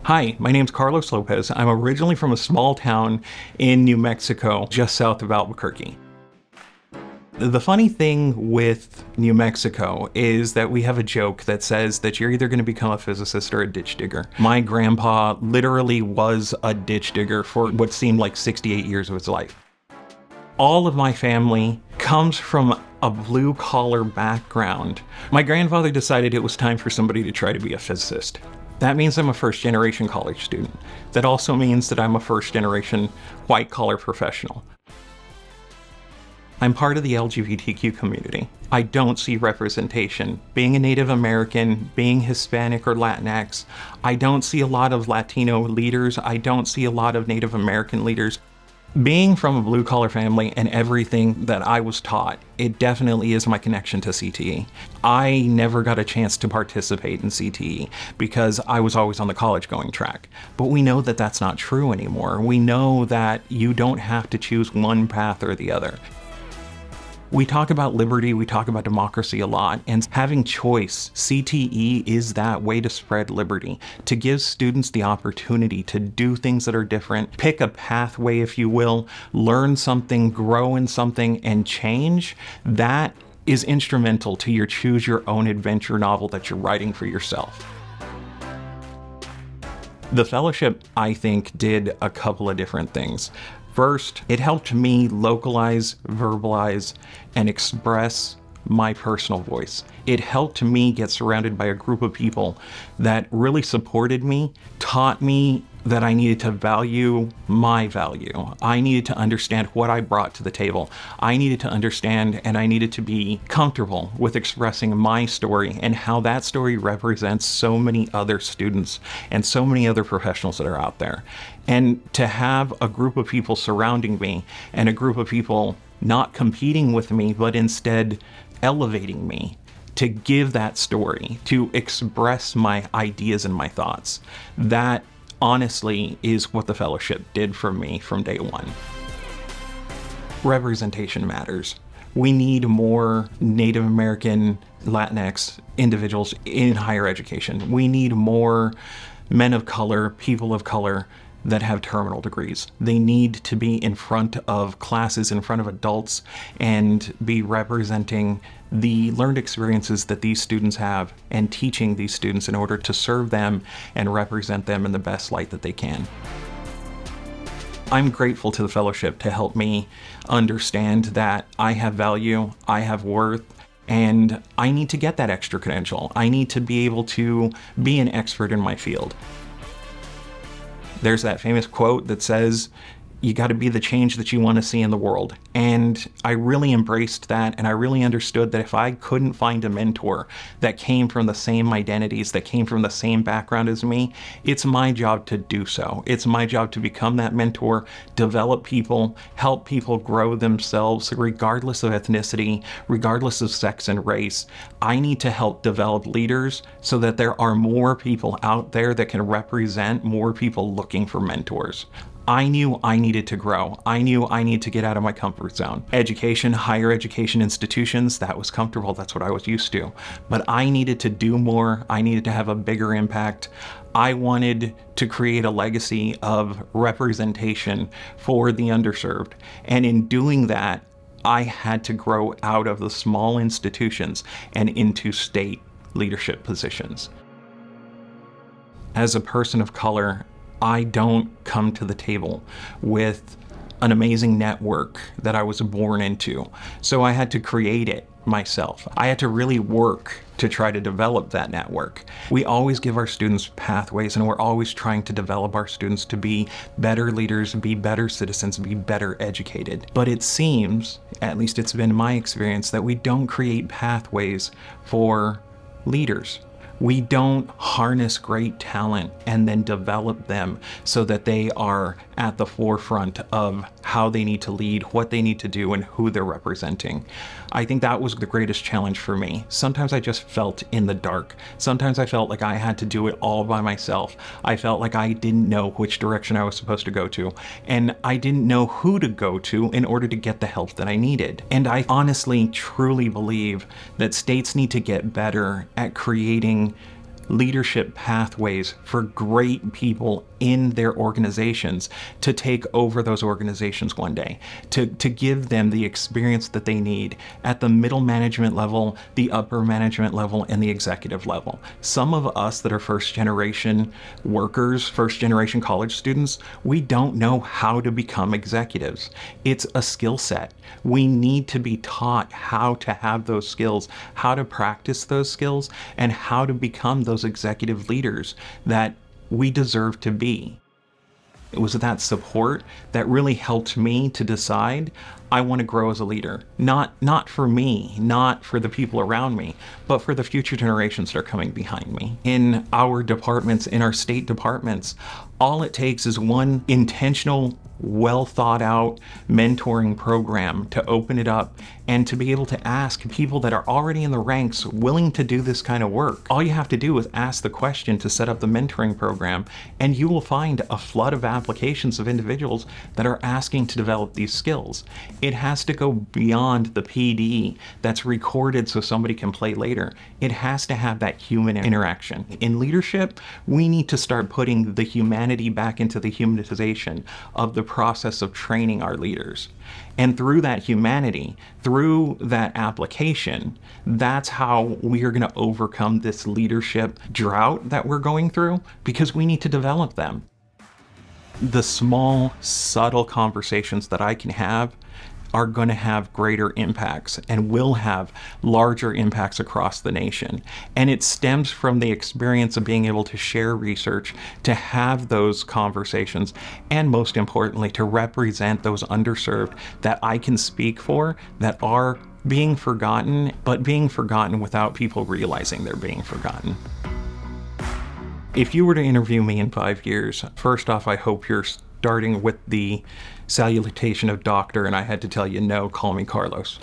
Hi, my name's Carlos Lopez. I'm originally from a small town in New Mexico, just south of Albuquerque. The funny thing with New Mexico is that we have a joke that says that you're either going to become a physicist or a ditch digger. My grandpa literally was a ditch digger for what seemed like 68 years of his life. All of my family comes from a blue-collar background. My grandfather decided it was time for somebody to try to be a physicist. That means I'm a first-generation college student. That also means that I'm a first-generation white-collar professional. I'm part of the LGBTQ community. I don't see representation. Being a Native American, being Hispanic or Latinx, I don't see a lot of Latino leaders. I don't see a lot of Native American leaders. Being from a blue-collar family and everything that I was taught, it definitely is my connection to CTE. I never got a chance to participate in CTE because I was always on the college-going track. But we know that that's not true anymore. We know that you don't have to choose one path or the other. We talk about liberty, we talk about democracy a lot, and having choice, CTE is that way to spread liberty, to give students the opportunity to do things that are different, pick a pathway, if you will, learn something, grow in something, and change. That is instrumental to your choose your own adventure novel that you're writing for yourself. The fellowship, I think, did a couple of different things. First, it helped me localize, verbalize, and express my personal voice. It helped me get surrounded by a group of people that really supported me, taught me that I needed to value my value. I needed to understand what I brought to the table. I needed to understand and I needed to be comfortable with expressing my story and how that story represents so many other students and so many other professionals that are out there. And to have a group of people surrounding me and a group of people not competing with me, but instead elevating me to give that story, to express my ideas and my thoughts, that honestly is what the fellowship did for me from day one. Representation matters. We need more Native American, Latinx individuals in higher education. We need more men of color, people of color that have terminal degrees. They need to be in front of classes, in front of adults, and be representing the learned experiences that these students have and teaching these students in order to serve them and represent them in the best light that they can. I'm grateful to the fellowship to help me understand that I have value, I have worth, and I need to get that extra credential. I need to be able to be an expert in my field. There's that famous quote that says, you got to be the change that you want to see in the world. And I really embraced that, and I really understood that if I couldn't find a mentor that came from the same identities, that came from the same background as me, it's my job to do so. It's my job to become that mentor, develop people, help people grow themselves, regardless of ethnicity, regardless of sex and race. I need to help develop leaders so that there are more people out there that can represent more people looking for mentors. I knew I needed to grow. I knew I needed to get out of my comfort zone. Education, higher education institutions, that was comfortable. That's what I was used to. But I needed to do more. I needed to have a bigger impact. I wanted to create a legacy of representation for the underserved. And in doing that, I had to grow out of the small institutions and into state leadership positions. As a person of color, I don't come to the table with an amazing network that I was born into. So I had to create it myself. I had to really work to try to develop that network. We always give our students pathways, and we're always trying to develop our students to be better leaders, be better citizens, be better educated. But it seems, at least it's been my experience, that we don't create pathways for leaders. We don't harness great talent and then develop them so that they are at the forefront of how they need to lead, what they need to do, and who they're representing. I think that was the greatest challenge for me. Sometimes I just felt in the dark. Sometimes I felt like I had to do it all by myself. I felt like I didn't know which direction I was supposed to go to, and I didn't know who to go to in order to get the help that I needed. And I honestly, truly believe that states need to get better at creating leadership pathways for great people in their organizations to take over those organizations one day, to give them the experience that they need at the middle management level, the upper management level, and the executive level. Some of us that are first generation workers, first generation college students, we don't know how to become executives. It's a skill set. We need to be taught how to have those skills, how to practice those skills, and how to become those executive leaders that we deserve to be. It was that support that really helped me to decide I want to grow as a leader. Not for me, not for the people around me, but for the future generations that are coming behind me. In our departments, in our state departments, all it takes is one intentional, well thought out mentoring program to open it up and to be able to ask people that are already in the ranks willing to do this kind of work. All you have to do is ask the question to set up the mentoring program, and you will find a flood of applications of individuals that are asking to develop these skills. It has to go beyond the PD that's recorded so somebody can play later. It has to have that human interaction. In leadership, we need to start putting the humanity back into the humanization of the process of training our leaders. And through that humanity, through that application, that's how we are going to overcome this leadership drought that we're going through, because we need to develop them. The small, subtle conversations that I can have are going to have greater impacts and will have larger impacts across the nation. And it stems from the experience of being able to share research, to have those conversations, and most importantly, to represent those underserved that I can speak for, that are being forgotten, but being forgotten without people realizing they're being forgotten. If you were to interview me in 5 years, first off, I hope you're starting with the salutation of doctor, and I had to tell you, no, call me Carlos.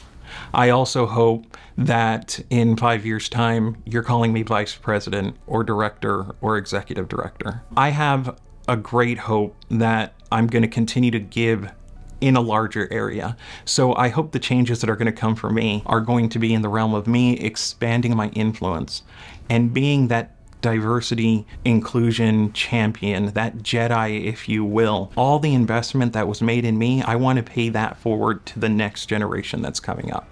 I also hope that in 5 years' time, you're calling me vice president or director or executive director. I have a great hope that I'm going to continue to give in a larger area. So I hope the changes that are going to come for me are going to be in the realm of me expanding my influence and being that diversity, inclusion champion, that Jedi, if you will. All the investment that was made in me, I want to pay that forward to the next generation that's coming up.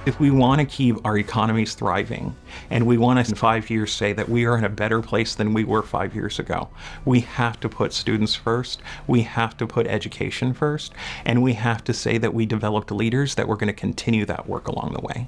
If we want to keep our economies thriving, and we want to in 5 years say that we are in a better place than we were 5 years ago, we have to put students first, we have to put education first, and we have to say that we developed leaders that we're going to continue that work along the way.